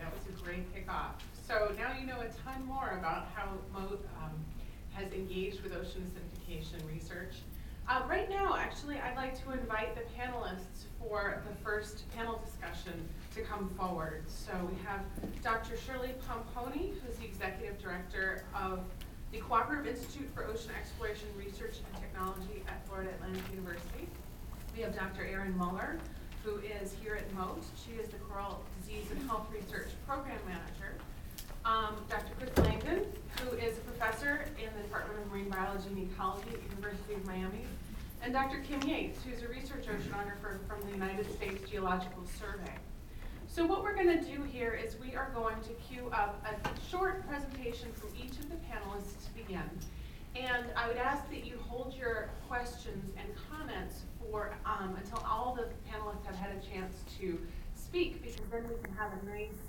That was a great kickoff. So now you know a ton more about how Mote has engaged with ocean acidification research. Right now, actually, I'd like to invite the panelists for the first panel discussion to come forward. So we have Dr. Shirley Pomponi, who's the Executive Director of the Cooperative Institute for Ocean Exploration Research and Technology at Florida Atlantic University. We have Dr. Erin Muller, who is here at Mote. She is the Coral Disease and Health Research Program Manager. Dr. Chris Langdon, who is a professor in the Department of Marine Biology and Ecology at the University of Miami. And Dr. Kim Yates, who's a research oceanographer from the United States Geological Survey. So what we're going to do here is we are going to queue up a short presentation from each of the panelists to begin. And I would ask that you hold your questions and comments for until all the panelists have had a chance to speak, because then we can have a nice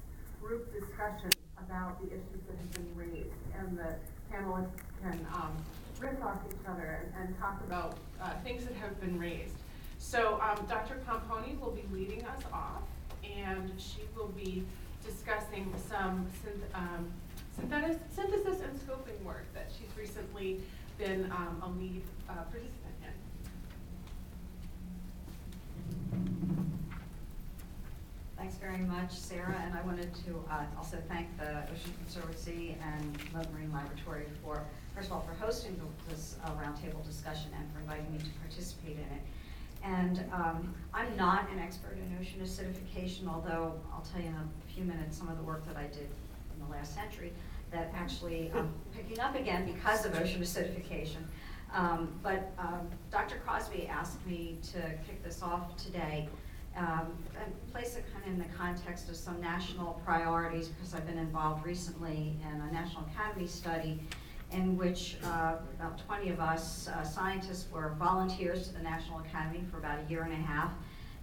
group discussion about the issues that have been raised, and the panelists can riff off each other and talk about things that have been raised. So Dr. Pomponi will be leading us off, and she will be discussing some synthesis and scoping work that she's recently been a lead participant in. Thanks very much, Sarah, and I wanted to also thank the Ocean Conservancy and Mote Marine Laboratory for, first of all, for hosting this roundtable discussion and for inviting me to participate in it. And I'm not an expert in ocean acidification, although I'll tell you in a few minutes some of the work that I did in the last century that actually I'm picking up again because of ocean acidification. But Dr. Crosby asked me to kick this off today and place it kind of in the context of some national priorities, because I've been involved recently in a National Academy study in which about 20 of us scientists were volunteers to the National Academy for about a year and a half,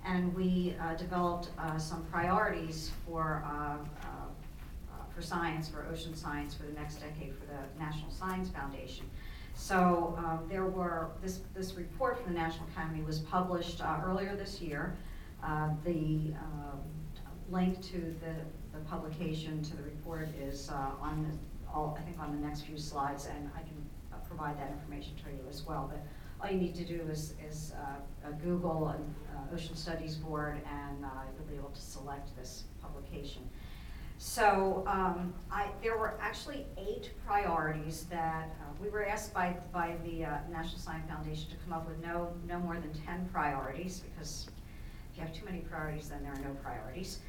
and we developed some priorities for science, for ocean science for the next decade for the National Science Foundation. So this report from the National Academy was published earlier this year. The link to the publication, to the report, is I think on the next few slides, and I can provide that information to you as well. But all you need to do is Google an Ocean Studies Board, and you'll be able to select this publication. So there were actually 8 priorities that we were asked by the National Science Foundation to come up with no more than 10 priorities, because if you have too many priorities, then there are no priorities.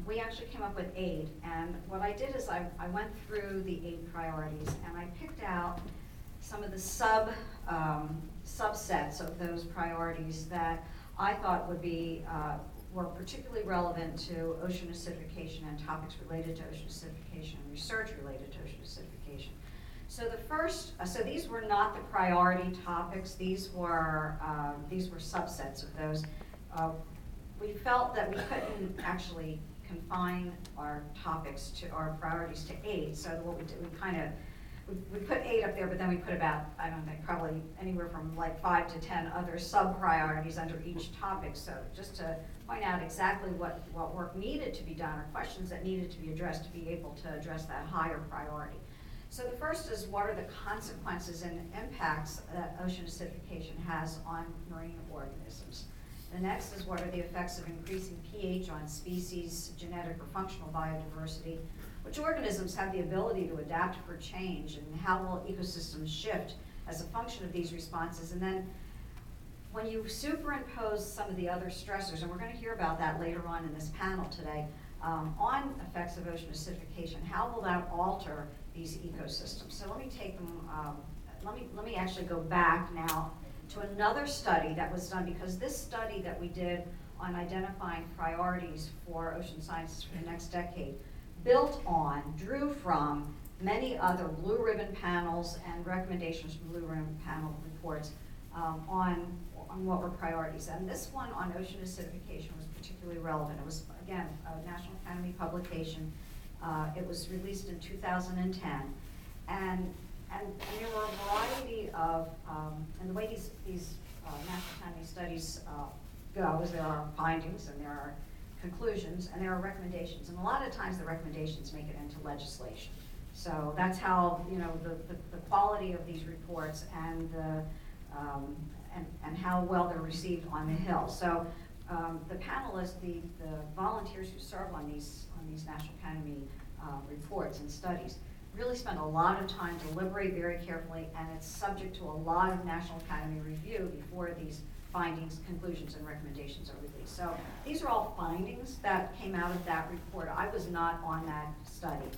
We actually came up with 8, and what I did is I went through the 8 priorities, and I picked out some of the subsets of those priorities that I thought were particularly relevant to ocean acidification and topics related to ocean acidification and research related to ocean acidification. So so these were not the priority topics; these were subsets of those. We felt that we couldn't actually confine our topics to our priorities to 8. So what we did, we put 8 up there, but then we put about, I don't think, probably anywhere from like 5 to 10 other sub-priorities under each topic. So just to point out exactly what work needed to be done, or questions that needed to be addressed to be able to address that higher priority. So the first is, what are the consequences and impacts that ocean acidification has on marine organisms? The next is, what are the effects of increasing pH on species, genetic or functional biodiversity? Which organisms have the ability to adapt for change, and how will ecosystems shift as a function of these responses? And then when you superimpose some of the other stressors, and we're going to hear about that later on in this panel today, on effects of ocean acidification, how will that alter these ecosystems? So let me take them, let me actually go back now to another study that was done, because this study that we did on identifying priorities for ocean sciences for the next decade drew from many other blue ribbon panels and recommendations from blue ribbon panel reports on what were priorities. And this one on ocean acidification was particularly relevant. It was, again, a National Academy publication. It was released in 2010. And there were a variety of, and the way these National Academy studies go is there are findings and there are conclusions, and there are recommendations. And a lot of times the recommendations make it into legislation. So that's how, you know, the quality of these reports and and how well they're received on the Hill. So the panelists, the volunteers who serve on these National Academy reports and studies really spend a lot of time, deliberate very carefully, and it's subject to a lot of National Academy review before these findings, conclusions, and recommendations are released. So these are all findings that came out of that report. I was not on that study,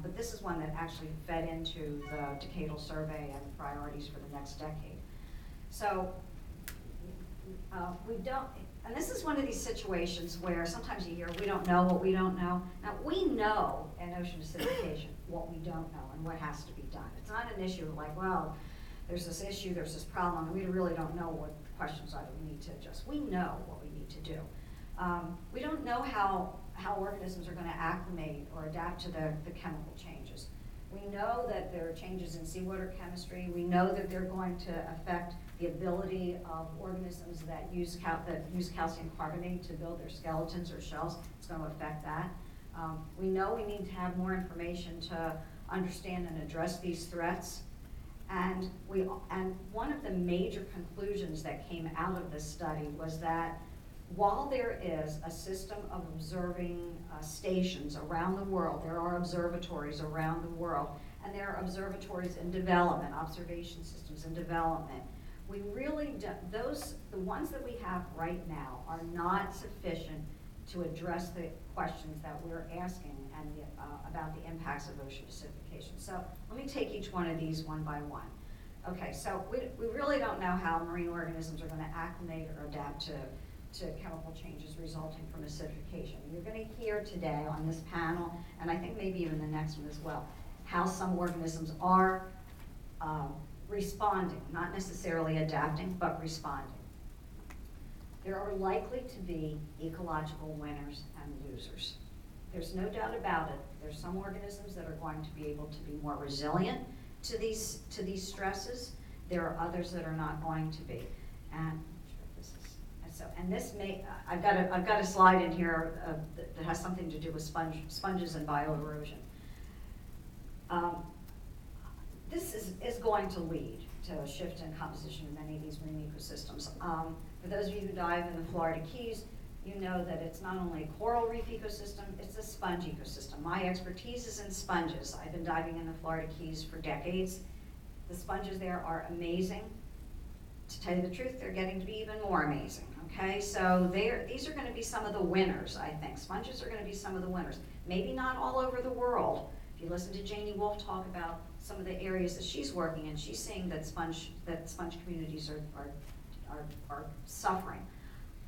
but this is one that actually fed into the decadal survey and priorities for the next decade. So we don't, and this is one of these situations where sometimes you hear, we don't know what we don't know. Now, we know in ocean acidification what we don't know and what has to be done. It's not an issue of like, well, there's this issue, there's this problem, and we really don't know what the questions are that we need to adjust. We know what we need to do. We don't know how organisms are going to acclimate or adapt to the chemical changes. We know that there are changes in seawater chemistry. We know that they're going to affect the ability of organisms that use calcium carbonate to build their skeletons or shells. It's going to affect that. We know we need to have more information to understand and address these threats. And one of the major conclusions that came out of this study was that while there is a system of observing stations around the world, there are observatories around the world, and there are observatories in development, observation systems in development. We really the ones that we have right now are not sufficient to address the questions that we're asking and about the impacts of ocean acidification. So let me take each one of these one by one. Okay, so we really don't know how marine organisms are going to acclimate or adapt to chemical changes resulting from acidification. You're going to hear today on this panel, and I think maybe even the next one as well, how some organisms are responding, not necessarily adapting, but responding. There are likely to be ecological winners and losers. There's no doubt about it. There's some organisms that are going to be able to be more resilient to these stresses. There are others that are not going to be. And this may, I've got a slide in here that has something to do with sponges and bioerosion. This is going to lead to a shift in composition in many of these marine ecosystems. For those of you who dive in the Florida Keys, you know that it's not only a coral reef ecosystem, it's a sponge ecosystem. My expertise is in sponges. I've been diving in the Florida Keys for decades. The sponges there are amazing. To tell you the truth, they're getting to be even more amazing. Okay, so these are going to be some of the winners, I think. Sponges are going to be some of the winners. Maybe not all over the world. If you listen to Janie Wolf talk about some of the areas that she's working in, she's seeing that sponge communities are suffering.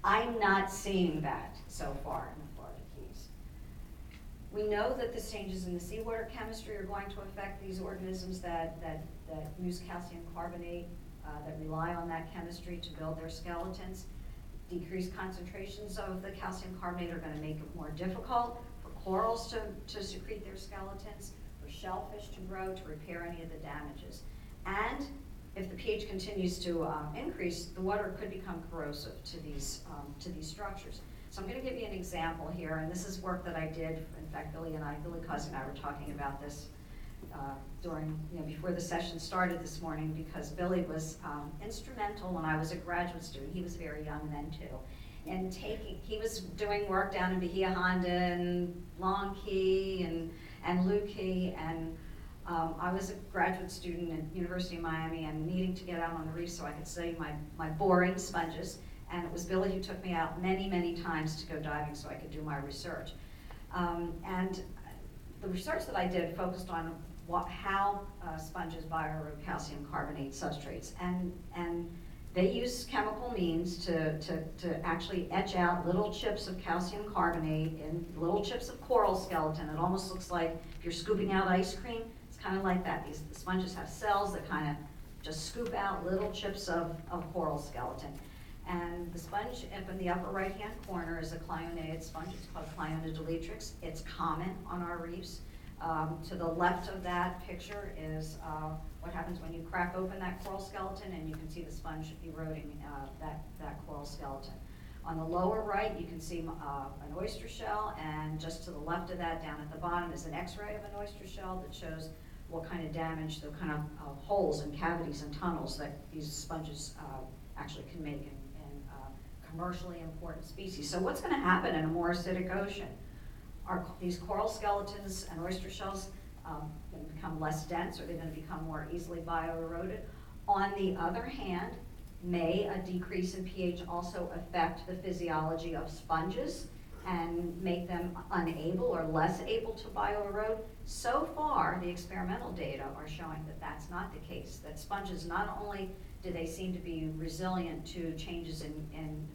I'm not seeing that so far in the Florida Keys. We know that the changes in the seawater chemistry are going to affect these organisms that use calcium carbonate, that rely on that chemistry to build their skeletons. Decreased concentrations of the calcium carbonate are going to make it more difficult for corals to secrete their skeletons, for shellfish to grow, to repair any of the damages. And if the pH continues to increase, the water could become corrosive to these structures. So I'm going to give you an example here, and this is work that I did. In fact, Billy Cuzzy and I were talking about this before the session started this morning, because Billy was instrumental when I was a graduate student. He was very young then too. And he was doing work down in Bahia Honda and Long Key and Lou Key, and I was a graduate student at University of Miami and needing to get out on the reef so I could study my boring sponges. And it was Billy who took me out many, many times to go diving so I could do my research. And the research that I did focused on how sponges bioerode calcium carbonate substrates, and they use chemical means to actually etch out little chips of calcium carbonate in little chips of coral skeleton. It almost looks like if you're scooping out ice cream. It's kind of like that. The sponges have cells that kind of just scoop out little chips of coral skeleton. And the sponge up in the upper right-hand corner is a clionated sponge. It's called Cliona deletrix. It's common on our reefs. To the left of that picture is what happens when you crack open that coral skeleton, and you can see the sponge eroding that coral skeleton. On the lower right, you can see an oyster shell, and just to the left of that, down at the bottom, is an x-ray of an oyster shell that shows what kind of damage, the kind of holes and cavities and tunnels that these sponges actually can make in commercially important species. So what's going to happen in a more acidic ocean? Are these coral skeletons and oyster shells going to become less dense? Are they going to become more easily bioeroded? On the other hand, may a decrease in pH also affect the physiology of sponges and make them unable or less able to bioerode? So far, the experimental data are showing that that's not the case, that sponges, not only do they seem to be resilient to changes in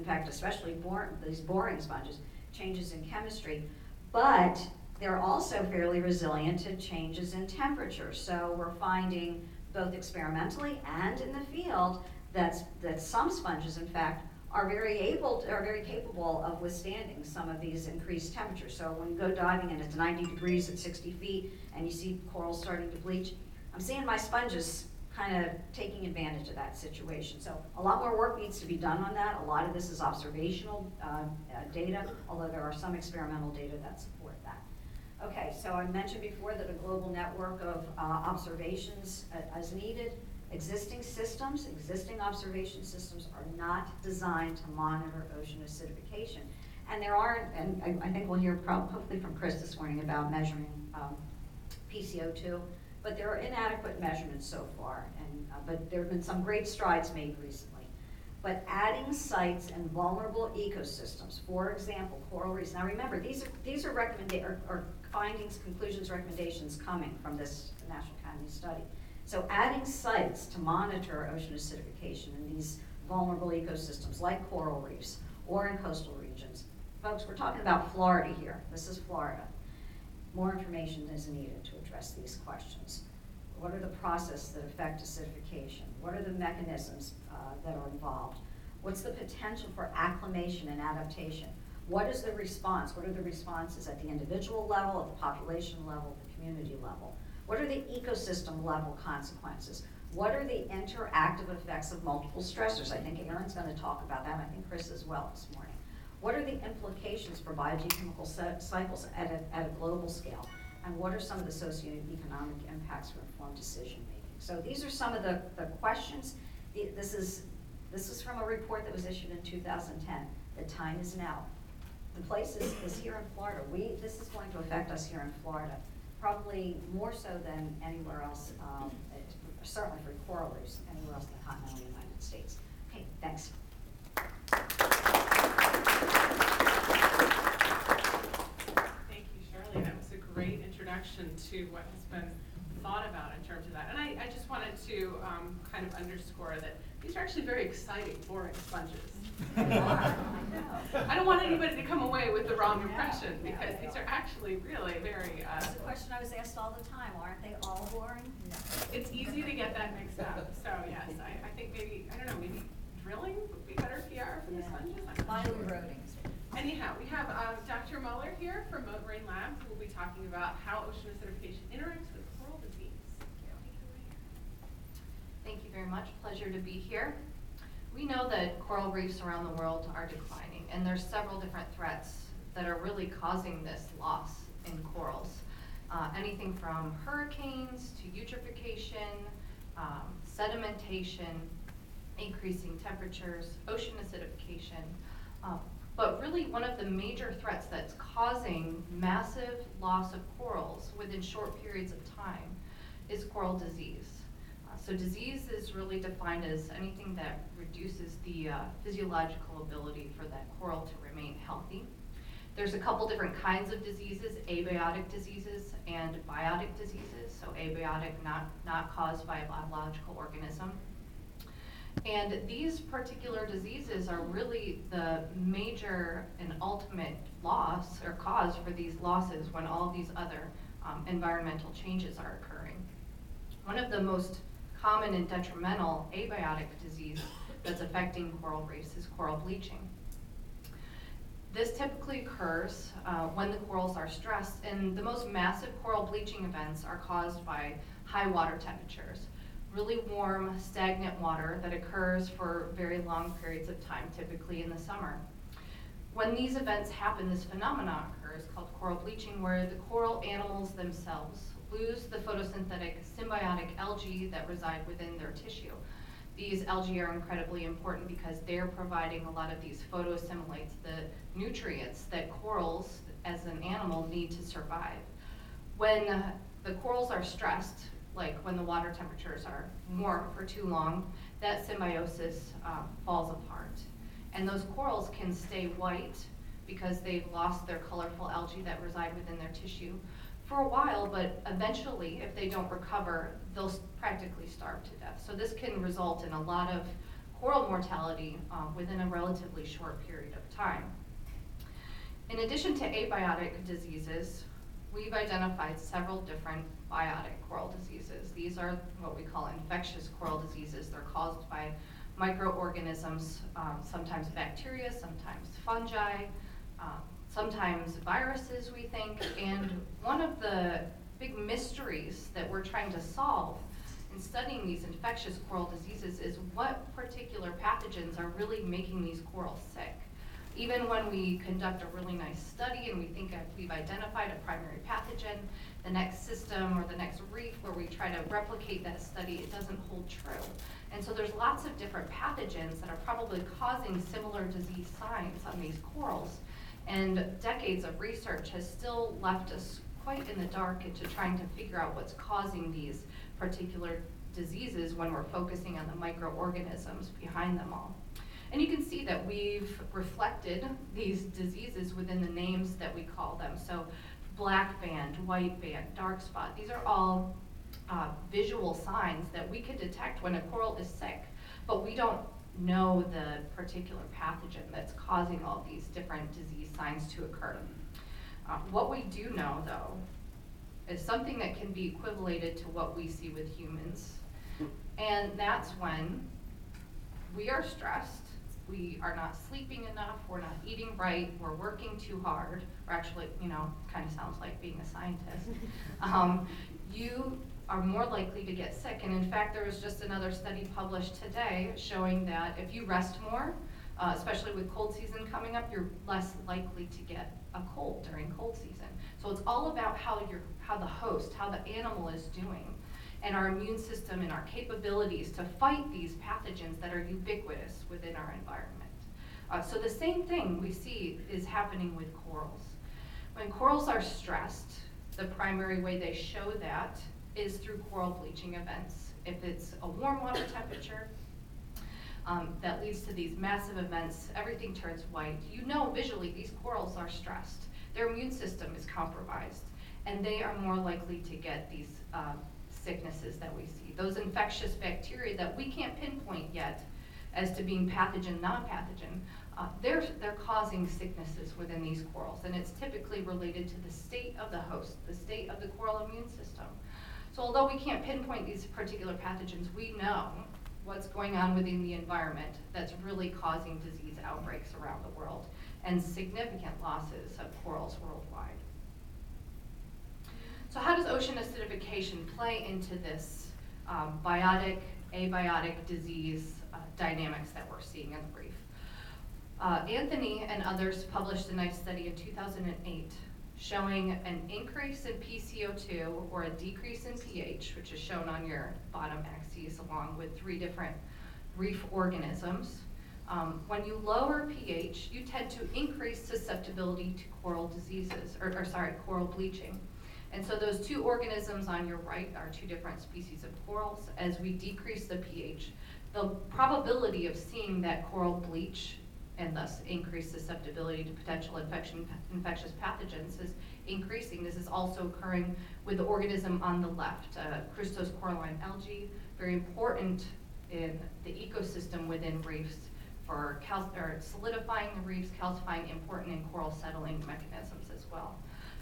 fact, especially these boring sponges, changes in chemistry, but they're also fairly resilient to changes in temperature. So we're finding both experimentally and in the field that some sponges, in fact, are very capable of withstanding some of these increased temperatures. So when you go diving and it's 90 degrees at 60 feet and you see corals starting to bleach, I'm seeing my sponges kind of taking advantage of that situation. So a lot more work needs to be done on that. A lot of this is observational data, although there are some experimental data that support that. Okay, so I mentioned before that a global network of observations is needed. Existing observation systems are not designed to monitor ocean acidification. And there are, and I think we'll hear hopefully from Chris this morning about measuring PCO2, but there are inadequate measurements so far, and but there have been some great strides made recently. But adding sites in vulnerable ecosystems, for example, coral reefs. Now remember, these are findings, conclusions, recommendations coming from this National Academy study. So adding sites to monitor ocean acidification in these vulnerable ecosystems like coral reefs or in coastal regions. Folks, we're talking about Florida here. This is Florida. More information is needed to address these questions. What are the processes that affect acidification? What are the mechanisms that are involved? What's the potential for acclimation and adaptation? What is the response? What are the responses at the individual level, at the population level, the community level? What are the ecosystem level consequences? What are the interactive effects of multiple stressors? I think Aaron's going to talk about that, and I think Chris as well this morning. What are the implications for biogeochemical cycles at a global scale? And what are some of the socioeconomic impacts for informed decision making? So these are some of the questions. This is from a report that was issued in 2010. The time is now. The place is here in Florida. This is going to affect us here in Florida, probably more so than anywhere else, certainly for coral reefs, anywhere else in the continental United States. Okay, thanks. Thank you, Shirley. That was a great introduction to what has been thought about in terms of that. And I just wanted to kind of underscore that these are actually very exciting, boring sponges. I don't want anybody to come away with the wrong impression, because these are actually really very... That's a question I was asked all the time. Aren't they all boring? No. It's easy to get that mixed up. So yes, I think maybe, I don't know, maybe drilling would be better PR for the sponges. Bioeroding. Anyhow, we have Dr. Muller here from Mote Marine Labs, who will be talking about how ocean acidification interacts with coral disease. Thank you very much. Pleasure to be here. We know that coral reefs around the world are declining, and there's several different threats that are really causing this loss in corals. Anything from hurricanes to eutrophication, sedimentation, increasing temperatures, ocean acidification. But really one of the major threats that's causing massive loss of corals within short periods of time is coral disease. So disease is really defined as anything that reduces the physiological ability for that coral to remain healthy. There's a couple different kinds of diseases, abiotic diseases and biotic diseases. So abiotic, not caused by a biological organism. And these particular diseases are really the major and ultimate loss or cause for these losses when all these other environmental changes are occurring. One of the most common and detrimental abiotic disease that's affecting coral reefs is coral bleaching. This typically occurs when the corals are stressed, and the most massive coral bleaching events are caused by high water temperatures. really warm, stagnant water that occurs for very long periods of time, typically in the summer. When these events happen, this phenomenon occurs called coral bleaching, where the coral animals themselves lose the photosynthetic symbiotic algae that reside within their tissue. These algae are incredibly important because they're providing a lot of these photoassimilates, the nutrients that corals as an animal need to survive. When the corals are stressed, like when the water temperatures are warm for too long, that symbiosis falls apart. And those corals can stay white because they've lost their colorful algae that reside within their tissue for a while, but eventually, if they don't recover, they'll practically starve to death. So this can result in a lot of coral mortality within a relatively short period of time. In addition to abiotic diseases, we've identified several different biotic coral diseases. These are what we call infectious coral diseases. They're caused by microorganisms, sometimes bacteria, sometimes fungi, sometimes viruses, we think. And one of the big mysteries that we're trying to solve in studying these infectious coral diseases is what particular pathogens are really making these corals sick. Even when we conduct a really nice study and we think we've identified a primary pathogen, the next system or the next reef where we try to replicate that study, it doesn't hold true. And so there's lots of different pathogens that are probably causing similar disease signs on these corals. And decades of research has still left us quite in the dark into trying to figure out what's causing these particular diseases when we're focusing on the microorganisms behind them all. And you can see that we've reflected these diseases within the names that we call them. So black band, white band, dark spot, these are all visual signs that we could detect when a coral is sick, but we don't know the particular pathogen that's causing all these different disease signs to occur. What we do know, though, is something that can be equivalated to what we see with humans, and that's when we are stressed, we are not sleeping enough, we're not eating right, we're working too hard, or actually, kind of sounds like being a scientist. You are more likely to get sick. And in fact, there was just another study published today showing that if you rest more, especially with cold season coming up, you're less likely to get a cold during cold season. So it's all about how the host, how the animal is doing, and our immune system and our capabilities to fight these pathogens that are ubiquitous within our environment. So the same thing we see is happening with corals. When corals are stressed, the primary way they show that is through coral bleaching events. If it's a warm water temperature that leads to these massive events, everything turns white. You know visually these corals are stressed. Their immune system is compromised, and they are more likely to get these sicknesses that we see. Those infectious bacteria that we can't pinpoint yet as to being pathogen, non-pathogen, they're causing sicknesses within these corals, and it's typically related to the state of the host, the state of the coral immune system. So although we can't pinpoint these particular pathogens, we know what's going on within the environment that's really causing disease outbreaks around the world and significant losses of corals worldwide. So how does ocean acidification play into this biotic, abiotic disease dynamics that we're seeing in the reef? Anthony and others published a nice study in 2008 showing an increase in PCO2 or a decrease in pH, which is shown on your bottom axis along with 3 different reef organisms. When you lower pH, you tend to increase susceptibility to coral diseases, coral bleaching. And so those 2 organisms on your right are 2 different species of corals. As we decrease the pH, the probability of seeing that coral bleach and thus increased susceptibility to potential infectious pathogens is increasing. This is also occurring with the organism on the left, Christos coralline algae, very important in the ecosystem within reefs for solidifying the reefs, calcifying, important in coral settling mechanisms as well.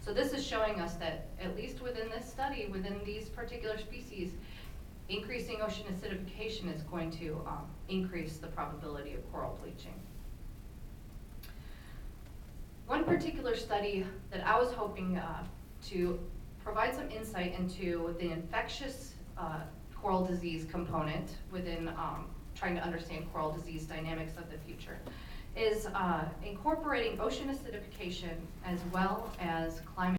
So this is showing us that, at least within this study, within these particular species, increasing ocean acidification is going to increase the probability of coral bleaching. One particular study that I was hoping to provide some insight into the infectious coral disease component within trying to understand coral disease dynamics of the future, is incorporating ocean acidification as well as climate